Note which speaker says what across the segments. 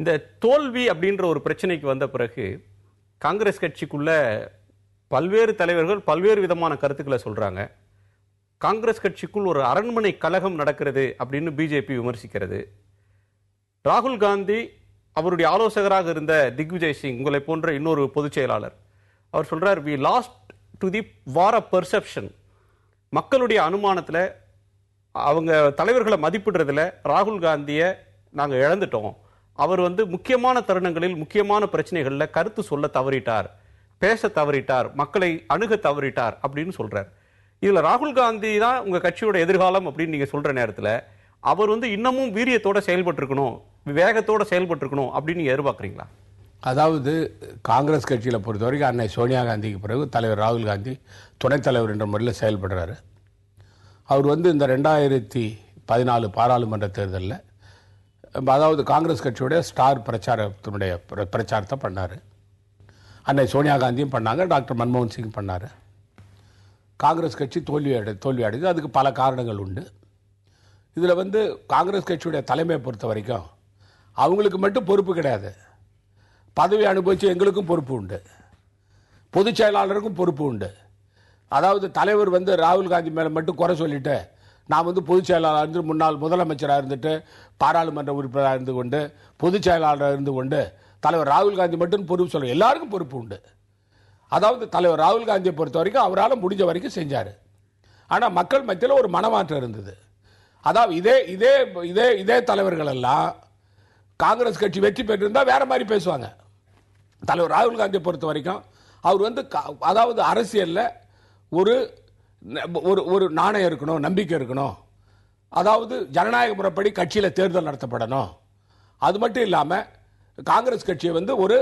Speaker 1: இந்த தோல்வி அப்படின்ற ஒரு பிரச்சனைக்கு வந்த பிறகு காங்கிரஸ் கட்சிக்குள்ள பல்வேறு தலைவர்கள் பல்வேறு விதமான கருத்துக்களை சொல்றாங்க. காங்கிரஸ் கட்சிக்குள் ஒரு அரண்மனை கலகம் நடக்கிறது அப்படின்னு பிஜேபி விமர்சிக்கிறது. ராகுல் காந்தி அவருடைய ஆலோசகராக இருந்த திக்விஜய் சிங் உங்களை போன்ற இன்னொரு பொதுச் செயலாளர் அவர் சொல்றார், we lost to the war of perception. மக்களுடைய அனுமானத்தில் அவங்க தலைவர்களை மதிப்பிடுறதுல ராகுல் காந்தியை நாங்கள் இழந்துட்டோம். அவர் முக்கியமான தருணங்களில் முக்கியமான பிரச்சனைகளில் கருத்து சொல்ல தவறிட்டார், பேச தவறிட்டார், மக்களை அணுக தவறிட்டார் அப்படின்னு சொல்றார். இதுல ராகுல் காந்தி தான் உங்க கட்சியோட எதிர்காலம் அப்படின்னு நீங்க சொல்ற நேரத்தில் அவர் இன்னமும் வீரியத்தோட செயல்பட்டு இருக்கணும், வேகத்தோட செயல்பட்டு இருக்கணும் அப்படின்னு நீங்க எதிர்பார்க்குறீங்களா?
Speaker 2: அதாவது காங்கிரஸ் கட்சியில் பொறுத்த வரைக்கும் அன்னை சோனியா காந்திக்கு பிறகு தலைவர் ராகுல் காந்தி துணைத் தலைவர் என்ற முறையில் செயல்படுறாரு. அவர் இந்த 2014 பாராளுமன்ற தேர்தலில் அதாவது காங்கிரஸ் கட்சியுடைய ஸ்டார் பிரச்சாரத்தினுடைய பிரச்சாரத்தை பண்ணார். அன்னை சோனியா காந்தியும் பண்ணாங்க, டாக்டர் மன்மோகன் சிங் பண்ணார். காங்கிரஸ் கட்சி தோல்வி அடைது. அதுக்கு பல காரணங்கள் உண்டு. இதில் காங்கிரஸ் கட்சியுடைய தலைமையை பொறுத்த வரைக்கும் அவங்களுக்கு மட்டும் பொறுப்பு கிடையாது, பதவி அனுபவிச்சு எங்களுக்கும் பொறுப்பு உண்டு, பொதுச் செயலாளருக்கும் பொறுப்பு உண்டு. அதாவது தலைவர் ராகுல் காந்தி மேலே மட்டும் குறை சொல்லிட்டு நான் பொதுச் செயலாளர் இருந்து முன்னாள் முதலமைச்சராக இருந்துட்டு பாராளுமன்ற உறுப்பினராக இருந்து கொண்டு பொதுச் செயலாளராக இருந்து கொண்டு தலைவர் ராகுல் காந்தி மட்டும் பொறுப்பு சொல்ல, எல்லாருக்கும் பொறுப்பு உண்டு. அதாவது தலைவர் ராகுல் காந்தியை பொறுத்த வரைக்கும் அவரால் முடிஞ்ச வரைக்கும் செஞ்சார். ஆனால் மக்கள் மத்தியில் ஒரு மனமாற்றம் இருந்தது. அதாவது இதே இதே இதே இதே தலைவர்கள் எல்லாம் காங்கிரஸ் கட்சி வெற்றி பெற்றிருந்தால் வேற மாதிரி பேசுவாங்க. தலைவர் ராகுல் காந்தியை பொறுத்த வரைக்கும் அவர் அதாவது அரசியலில் ஒரு ஒரு நாணயம் இருக்கணும், நம்பிக்கை இருக்கணும். அதாவது ஜனநாயக முறைப்படி கட்சியில் தேர்தல் நடத்தப்படணும். அது மட்டும் இல்லாமல் காங்கிரஸ் கட்சியை ஒரு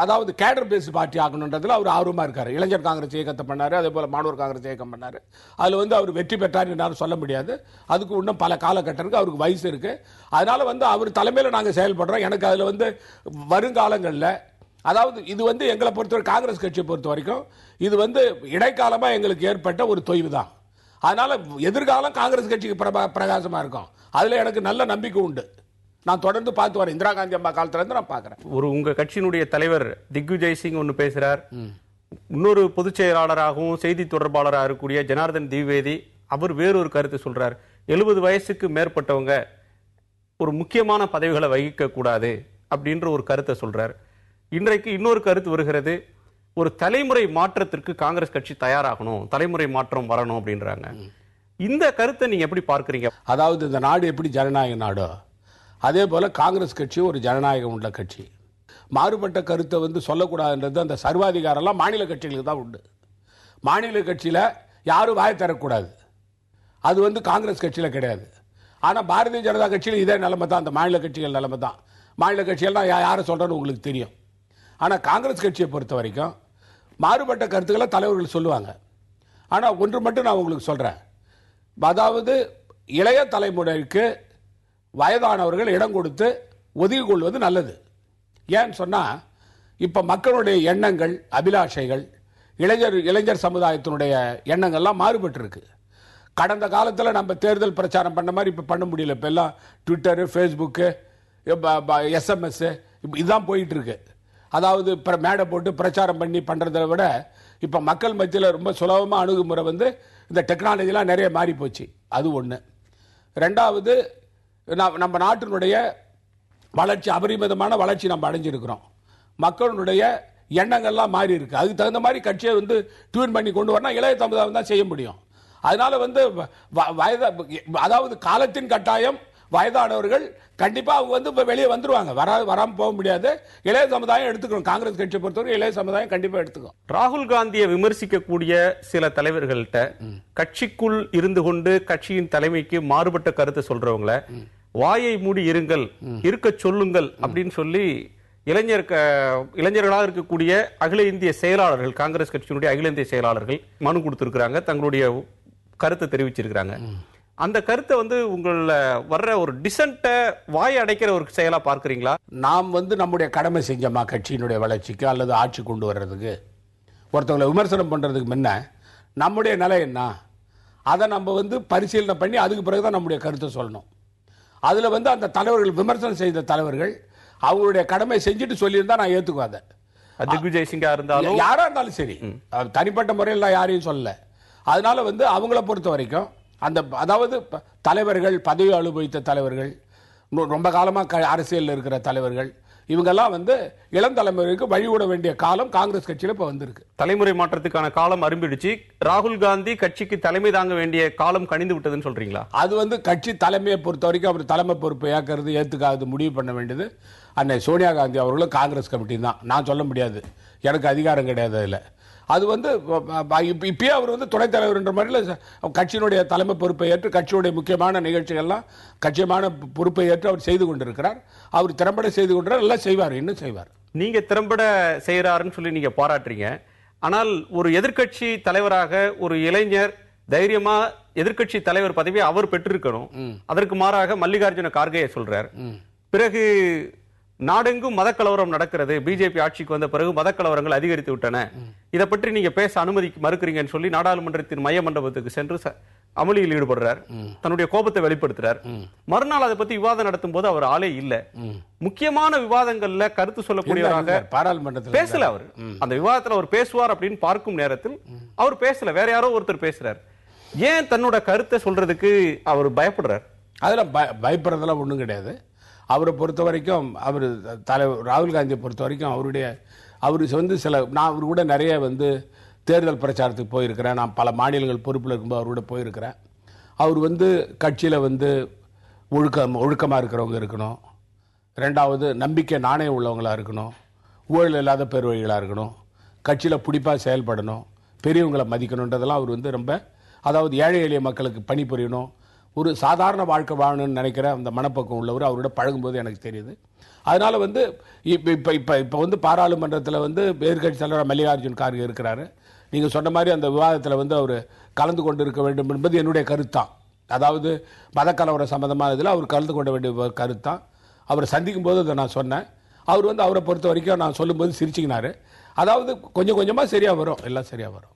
Speaker 2: அதாவது கேடர் பேஸ் பார்ட்டி ஆகணுன்றதுல அவர் ஆர்வமாக இருக்கார். இளைஞர் காங்கிரஸ் இயக்கத்தை பண்ணார், அதே போல் மாணவர் காங்கிரஸ் இயக்கம் பண்ணார். அதில் அவர் வெற்றி பெற்றார் என்னாலும் சொல்ல முடியாது. அதுக்கு இன்னும் பல காலகட்டத்துக்கு அவருக்கு வயசு இருக்குது. அதனால் அவர் தலைமையில் நாங்கள் செயல்படுறோம். எனக்கு அதில் வருங்காலங்களில் அதாவது இது எங்களை பொறுத்தவரை காங்கிரஸ் கட்சியை பொறுத்த வரைக்கும் இது இடைக்காலமாக எங்களுக்கு ஏற்பட்ட ஒரு தொய்வு தான். அதனால் எதிர்காலம் காங்கிரஸ் கட்சிக்கு பிரகாசமாக இருக்கும். அதில் எனக்கு நல்ல நம்பிக்கை உண்டு. நான் தொடர்ந்து பார்த்து வரேன். இந்திரா காந்தி அம்மா காலத்திலிருந்து நான் பார்க்குறேன்.
Speaker 1: உங்க கட்சியினுடைய தலைவர் திக்விஜய் சிங் ஒன்று பேசுகிறார். இன்னொரு பொதுச் செயலாளராகவும் செய்தி தொடர்பாளராக இருக்கக்கூடிய ஜனார்தன் திவிவேதி அவர் வேறொரு கருத்து சொல்றார். 70 வயசுக்கு மேற்பட்டவங்க ஒரு முக்கியமான பதவிகளை வகிக்க கூடாது அப்படின்ற ஒரு கருத்தை சொல்றார். இன்றைக்கு இன்னொரு கருத்து வருகிறது, ஒரு தலைமுறை மாற்றத்திற்கு காங்கிரஸ் கட்சி தயாராகணும், தலைமுறை மாற்றம் வரணும் அப்படின்றாங்க. இந்த கருத்தை நீங்க எப்படி பார்க்குறீங்க?
Speaker 2: அதாவது இந்த நாடு எப்படி ஜனநாயக நாடோ அதே போல காங்கிரஸ் கட்சி ஒரு ஜனநாயகம் உள்ள கட்சி. மாறுபட்ட கருத்தை சொல்லக்கூடாதுன்றது அந்த சர்வாதிகாரம்லாம் மாநில கட்சிகளுக்கு தான் உண்டு. மாநில கட்சியில் யாரும் வாய் தரக்கூடாது. அது காங்கிரஸ் கட்சியில் கிடையாது. ஆனால் பாரதிய ஜனதா கட்சியில் இதே நிலைமை தான், அந்த மாநில கட்சிகள் நிலைமை தான். மாநில கட்சிகள் தான் யாரை சொல்கிறேன்னு உங்களுக்கு தெரியும். ஆனால் காங்கிரஸ் கட்சியை பொறுத்த வரைக்கும் மாறுபட்ட கருத்துக்களை தலைவர்கள் சொல்லுவாங்க. ஆனால் ஒன்று மட்டும் நான் உங்களுக்கு சொல்கிறேன், அதாவது இளைய தலைமுறைக்கு வயதானவர்கள் இடம் கொடுத்து ஒதுக்கி கொள்வது நல்லது. ஏன்னு சொன்னால் இப்போ மக்களுடைய எண்ணங்கள், அபிலாஷைகள், இளைஞர் சமுதாயத்தினுடைய எண்ணங்கள்லாம் மாறுபட்டு கடந்த காலத்தில் நம்ம தேர்தல் பிரச்சாரம் பண்ண மாதிரி இப்போ பண்ண முடியல. இப்போ எல்லாம் ட்விட்டரு, ஃபேஸ்புக்கு, எஸ்எம்எஸ் இதுதான் போயிட்டு இருக்கு. அதாவது மேடை போட்டு பிரச்சாரம் பண்ணி பண்ணுறதை விட இப்போ மக்கள் மத்தியில் ரொம்ப சுலபமாக அணுகுமுறை இந்த டெக்னாலஜிலாம் நிறைய மாறி போச்சு. அது ஒன்று. ரெண்டாவது, நம்ம நாட்டினுடைய வளர்ச்சி, அபரிமிதமான வளர்ச்சி நம்ம அடைஞ்சிருக்கிறோம். மக்களுடைய எண்ணங்கள்லாம் மாறி இருக்கு. அதுக்கு தகுந்த மாதிரி கட்சியை டியூன் பண்ணி கொண்டு வரணும் இளைய சமுதாயம் தான் செய்ய முடியும். அதனால அதாவது காலத்தின் கட்டாயம் வயதானவர்கள் கண்டிப்பா அவங்க வெளியே வந்துருவாங்க, வராம போக முடியாது. இளைய சமுதாயம் எடுத்துக்கணும். காங்கிரஸ் கட்சியை பொறுத்தவரை இளைய சமுதாயம் கண்டிப்பா எடுத்துக்கும்.
Speaker 1: ராகுல் காந்தியை விமர்சிக்கக்கூடிய சில தலைவர்கள்ட்ட கட்சிக்குள் இருந்து கொண்டு கட்சியின் தலைமைக்கு மாறுபட்ட கருத்தை சொல்றவங்கள வாயை மூடி இருங்கள், இருக்க சொல்லுங்கள் அப்படின்னு சொல்லி இளைஞர்களாக இருக்கக்கூடிய அகில இந்திய செயலாளர்கள், காங்கிரஸ் கட்சியினுடைய அகில இந்திய செயலாளர்கள் மனு கொடுத்திருக்கிறாங்க, தங்களுடைய கருத்தை தெரிவிச்சிருக்கிறாங்க. அந்த கருத்தை உங்கள வர்ற ஒரு டிசன்ட்ட வாய் அடைக்கிற ஒரு செயலா பார்க்கறீங்களா?
Speaker 2: நாம் நம்முடைய கடமை செஞ்சோமா கட்சியினுடைய வளர்ச்சிக்கு அல்லது ஆட்சி கொண்டு வர்றதுக்கு? ஒருத்தவங்களை விமர்சனம் பண்றதுக்கு முன்ன நம்முடைய நிலை என்ன, அதை நம்ம பரிசீலனை பண்ணி அதுக்கு பிறகுதான் நம்முடைய கருத்தை சொல்லணும். அதுல அந்த தலைவர்கள், விமர்சனம் செய்த தலைவர்கள் அவங்களுடைய கடமை செஞ்சுட்டு சொல்லியிருந்தா நான் ஏற்றுக்குவாங்க.
Speaker 1: திக்விஜய் சிங்கா இருந்தாலும்
Speaker 2: யாரா இருந்தாலும் சரி, தனிப்பட்ட முறையில் நான் யாரையும் சொல்லல. அதனால அவங்கள பொறுத்த வரைக்கும் அதாவது தலைவர்கள், பதவி அனுபவித்த தலைவர்கள், ரொம்ப காலமாக அரசியலில் இருக்கிற தலைவர்கள், இவங்கெல்லாம் இளம் தலைமுறைக்கு வழிவிட வேண்டிய காலம் காங்கிரஸ் கட்சியில் இப்போ வந்திருக்கு.
Speaker 1: தலைமுறை மாற்றத்துக்கான காலம் அரும்பிடுச்சு. ராகுல் காந்தி கட்சிக்கு தலைமை தாங்க வேண்டிய காலம் கணிந்து விட்டதுன்னு சொல்றீங்களா?
Speaker 2: அது கட்சி தலைமையை பொறுத்த வரைக்கும் அவர் தலைமை பொறுப்பை ஏற்காது முடிவு பண்ண வேண்டியது அன்னை சோனியா காந்தி அவர்களும் காங்கிரஸ் கமிட்டி தான். நான் சொல்ல முடியாது, எனக்கு அதிகாரம் கிடையாது அதில். அது இப்பயே அவர் துணைத் தலைவர் என்ற முறையில் கட்சியினுடைய தலைமை பொறுப்பை ஏற்று கட்சியுடைய முக்கியமான நிகழ்ச்சிகள்லாம் கட்சியமான பொறுப்பை ஏற்று அவர் செய்து கொண்டிருக்கிறார். அவர் திறம்பட செய்து கொண்டிருக்கிறார், எல்லாம் செய்வார், இன்னும் செய்வார்.
Speaker 1: நீங்க திறம்பட செய்யறாருன்னு சொல்லி நீங்க பாராட்டுறீங்க. ஆனால் ஒரு எதிர்க்கட்சி தலைவராக ஒரு இளைஞர் தைரியமா எதிர்க்கட்சி தலைவர் பதவியை அவர் பெற்றிருக்கணும். அதற்கு மாறாக மல்லிகார்ஜுன கார்கே சொல்றார். பிறகு நாடெங்கும் மதக்கலவரம் நடக்கிறது, பிஜேபி ஆட்சிக்கு வந்த பிறகு மதக்கலவரங்கள் அதிகரித்து விட்டன, இதை பற்றி நீங்க பேச அனுமதி மறுக்கிறீங்கன்னு சொல்லி நாடாளுமன்றத்தின் மைய மண்டபத்துக்கு சென்று அமளியில் ஈடுபடுறார், தன்னுடைய கோபத்தை வெளிப்படுத்துறார். மறுநாள் அதை பத்தி விவாதம் நடத்தும் போது அவர் ஆளே இல்ல. முக்கியமான விவாதங்கள்ல கருத்து சொல்லக்கூடியவராக
Speaker 2: பாராளுமன்றத்தில்
Speaker 1: பேசல. அவர் அந்த விவாதத்தில் அவர் பேசுவார் அப்படின்னு பார்க்கும் நேரத்தில் அவர் பேசல, வேற யாரோ ஒருத்தர் பேசுறார். ஏன் தன்னோட கருத்தை சொல்றதுக்கு அவர் பயப்படுறார்?
Speaker 2: அதுல பயப்படுறதெல்லாம் ஒண்ணும் கிடையாது. அவரை பொறுத்த வரைக்கும் அவர் தலைவர் ராகுல் காந்தியை பொறுத்த வரைக்கும் அவர் நான் அவர் கூட நிறைய தேர்தல் பிரச்சாரத்துக்கு போயிருக்கிறேன். நான் பல மாநிலங்கள் பொறுப்பில் இருக்கும்போது அவர் கூட போயிருக்கிறேன். அவர் கட்சியில் ஒழுக்கமாக இருக்கிறவங்க இருக்கணும், ரெண்டாவது நம்பிக்கை நாணயம் உள்ளவங்களாக இருக்கணும், ஊழல் இல்லாத பெருவழிகளாக இருக்கணும், கட்சியில் பிடிப்பாக செயல்படணும், பெரியவங்களை மதிக்கணுன்றதெல்லாம் அவர் ரொம்ப, அதாவது ஏழை எளிய மக்களுக்கு பணிபுரியணும், ஒரு சாதாரண வாழ்க்கை வாழணும்னு நினைக்கிற அந்த மனப்பக்கம் உள்ளவர் அவரோட பழகும்போது எனக்கு தெரியுது. அதனால் இப்போ பாராளுமன்றத்தில் எதிர்க்கட்சி தலைவர் மல்லிகார்ஜுன் கார்கே இருக்கிறாரு. நீங்கள் சொன்ன மாதிரி அந்த விவாதத்தில் அவர் கலந்து கொண்டு இருக்க வேண்டும் என்பது என்னுடைய கருத்தான். அதாவது மதக்கலவர சம்பந்தமான இதில் அவர் கலந்து கொள்ள வேண்டிய கருத்தான். அவரை சந்திக்கும் போது அதை நான் சொன்னேன். அவர் அவரை பொறுத்த வரைக்கும் நான் சொல்லும்போது சிரிச்சிக்கினாரு. அதாவது கொஞ்சம் கொஞ்சமாக சரியாக வரும், எல்லாம் சரியாக வரும்.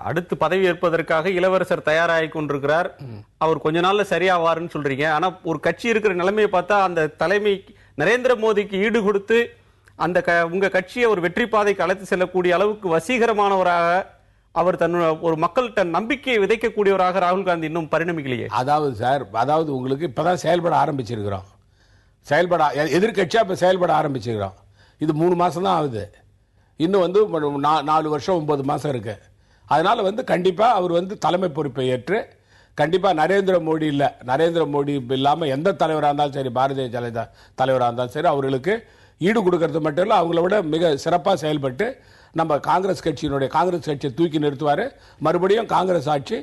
Speaker 1: அடுத்து பதவி ஏற்பதற்காக இளவரசர் தயாராகி கொண்டிருக்கிறார். அவர் கொஞ்ச நாள்ல சரியாவாருன்னு சொல்றீங்க. ஆனா ஒரு கட்சி இருக்கிற நிலைமையை பார்த்தா அந்த தலைமை நரேந்திர மோடிக்கு ஈடு கொடுத்து அந்த உங்க கட்சியை ஒரு வெற்றி பாதைக்கு அழைத்து செல்லக்கூடிய அளவுக்கு வசீகரமானவராக அவர் ஒரு மக்கள்கிட்ட நம்பிக்கையை விதைக்கக்கூடியவராக ராகுல் காந்தி இன்னும் பரிணமிக்கலையே.
Speaker 2: அதாவது உங்களுக்கு இப்பதான் செயல்பட ஆரம்பிச்சிருக்கிறோம். எதிர்கட்சியா இப்ப செயல்பட ஆரம்பிச்சிருக்கிறோம். இது 3 மாசம் தான் ஆகுது. இன்னும் 4 வருஷம் 9 மாசம் இருக்கு. அதனால கண்டிப்பா அவர் தலைமை பொறுப்பை ஏற்று கண்டிப்பா நரேந்திர மோடி இல்லாம எந்த தலைவராக இருந்தாலும் சரி, பாரதிய ஜனதா தலைவராக இருந்தாலும் சரி, அவர்களுக்கு ஈடு கொடுக்கறது மட்டும் இல்லை, அவங்கள விட மிக சிறப்பாக செயல்பட்டு நம்ம காங்கிரஸ் கட்சியை தூக்கி நிறுத்துவார். மறுபடியும் காங்கிரஸ் ஆட்சி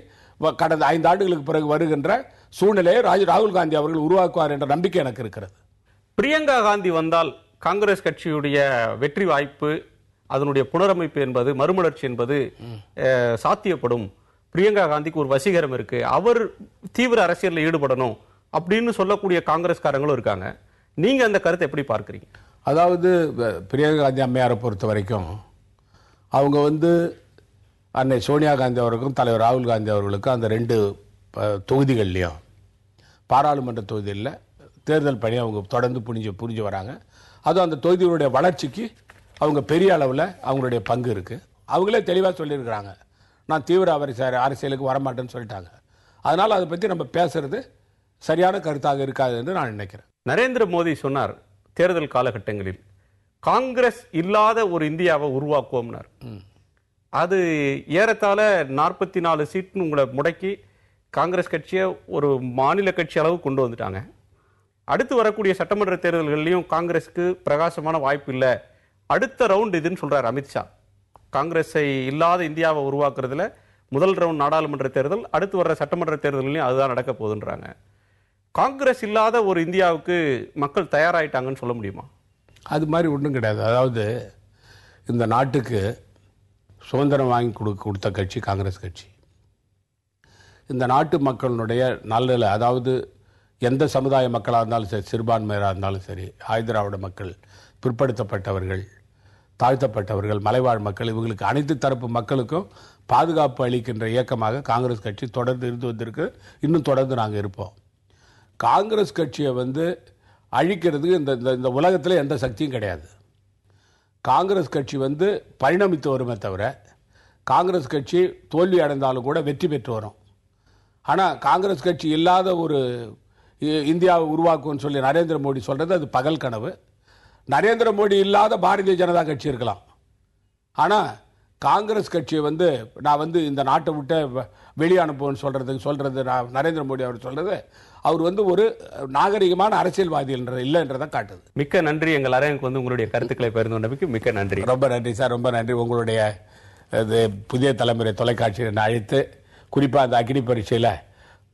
Speaker 2: கடந்த 5 ஆண்டுகளுக்கு பிறகு வருகின்ற சூழ்நிலையை ராகுல் காந்தி அவர்கள் உருவாக்குவார் என்ற நம்பிக்கை எனக்கு இருக்கிறது.
Speaker 1: பிரியங்கா காந்தி வந்தால் காங்கிரஸ் கட்சியுடைய வெற்றி வாய்ப்பு, அதனுடைய புனரமைப்பு என்பது, மறுமலர்ச்சி என்பது சாத்தியப்படும். பிரியங்கா காந்திக்கு ஒரு வசீகரம் இருக்கு, அவர் தீவிர அரசியலில் ஈடுபடணும் அப்படின்னு சொல்லக்கூடிய காங்கிரஸ்காரங்களும் இருக்காங்க. நீங்க அந்த கருத்தை எப்படி பார்க்கிறீங்க?
Speaker 2: அதாவது பிரியங்கா காந்தி அம்மையாரை பொறுத்த வரைக்கும் அவங்க அன்னை சோனியா காந்தி அவர்களுக்கும் தலைவர் ராகுல் காந்தி அவர்களுக்கும் அந்த 2 தொகுதிகள்லையும் பாராளுமன்ற தொகுதியில் தேர்தல் பணி அவங்க தொடர்ந்து புரிஞ்சு வராங்க. அதுவும் அந்த தொகுதிகளுடைய வளர்ச்சிக்கு அவங்க பெரிய அளவில் அவங்களுடைய பங்கு இருக்கு. அவங்களே தெளிவாக சொல்லியிருக்கிறாங்க, நான் தீவிர அரசியலுக்கு வரமாட்டேன்னு சொல்லிட்டாங்க. அதனால் அதை பற்றி நம்ம பேசுறது சரியான கருத்தாக இருக்காது என்று நான் நினைக்கிறேன்.
Speaker 1: நரேந்திர மோடி சொன்னார் தேர்தல் காலகட்டங்களில் காங்கிரஸ் இல்லாத ஒரு இந்தியாவை உருவாக்குவோம்னார். அது ஏறத்தாழ 44 சீட்னு உங்களை முடக்கி காங்கிரஸ் கட்சியை ஒரு மாநில கட்சி அளவு கொண்டு வந்துட்டாங்க. அடுத்து வரக்கூடிய சட்டமன்ற தேர்தல்கள்லையும் காங்கிரஸுக்கு பிரகாசமான வாய்ப்பு இல்லை, அடுத்த ரவுண்ட் இதுன்னு சொல்றாரு அமித்ஷா. காங்கிரஸை இல்லாத இந்தியாவை உருவாக்குறதுல முதல் ரவுண்ட் நாடாளுமன்ற தேர்தல், அடுத்து வர்ற சட்டமன்ற தேர்தல்களையும் அதுதான் நடக்க போகுதுன்றாங்க. காங்கிரஸ் இல்லாத ஒரு இந்தியாவுக்கு மக்கள் தயாராயிட்டாங்கன்னு சொல்ல முடியுமா?
Speaker 2: அது மாதிரி ஒன்றும் கிடையாது. அதாவது இந்த நாட்டுக்கு சுதந்திரம் வாங்கி கொடுத்த கட்சி காங்கிரஸ் கட்சி. இந்த நாட்டு மக்களுடைய நலனில், அதாவது எந்த சமுதாய மக்களாக இருந்தாலும் சரி, சிறுபான்மையராக இருந்தாலும் சரி, ஆயுதிராவிட மக்கள், பிற்படுத்தப்பட்டவர்கள், தாழ்த்தப்பட்டவர்கள், மலைவாழ் மக்கள், இவங்களுக்கு அனைத்து தரப்பு மக்களுக்கும் பாதுகாப்பு அளிக்கின்ற இயக்கமாக காங்கிரஸ் கட்சி தொடர்ந்து இருந்து வந்திருக்கு. இன்னும் தொடர்ந்து நாங்கள் இருப்போம். காங்கிரஸ் கட்சியை அழிக்கிறதுக்கு இந்த உலகத்தில் எந்த சக்தியும் கிடையாது. காங்கிரஸ் கட்சி வந்து பரிணமித்து வருமே தவிர, காங்கிரஸ் கட்சி தோல்வி அடைந்தாலும் கூட வெற்றி பெற்று வரும். ஆனால் காங்கிரஸ் கட்சி இல்லாத ஒரு இந்தியாவை உருவாக்கும்னு சொல்லி நரேந்திர மோடி சொல்கிறது அது பகல் கனவு. நரேந்திர மோடி இல்லாத பாரதிய ஜனதா கட்சி இருக்கலாம். ஆனால் காங்கிரஸ் கட்சியை வந்து நான் வந்து இந்த நாட்டை விட்டு வெளியே அனுப்புவேன்னு சொல்கிறது நரேந்திர மோடி அவர் சொல்கிறது, அவர் வந்து ஒரு நாகரிகமான அரசியல்வாதி இல்லைன்றதை காட்டுது.
Speaker 1: மிக்க நன்றி. எங்கள் அரங்குக்கு வந்து உங்களுடைய கருத்துக்களை பகிர்ந்து கொண்டமைக்கு மிக்க நன்றி.
Speaker 2: ரொம்ப நன்றி சார், ரொம்ப நன்றி. உங்களுடைய புதிய தலைமுறை தொலைக்காட்சியை அழைத்து குறிப்பாக அந்த அக்னி பரீட்சையில்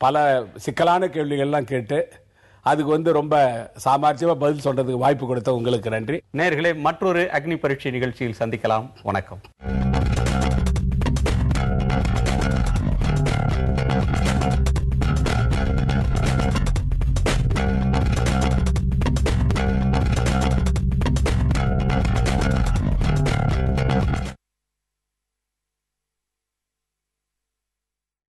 Speaker 2: பல சிக்கலான கேள்விகள்லாம் கேட்டு அதுக்கு வந்து ரொம்ப சாமர்த்தியமாக பதில் சொல்றதுக்கு வாய்ப்பு கொடுத்த உங்களுக்கு நன்றி.
Speaker 1: நேயர்களே, மற்றொரு அக்னி பரீட்சை நிகழ்ச்சியில் சந்திக்கலாம். வணக்கம்.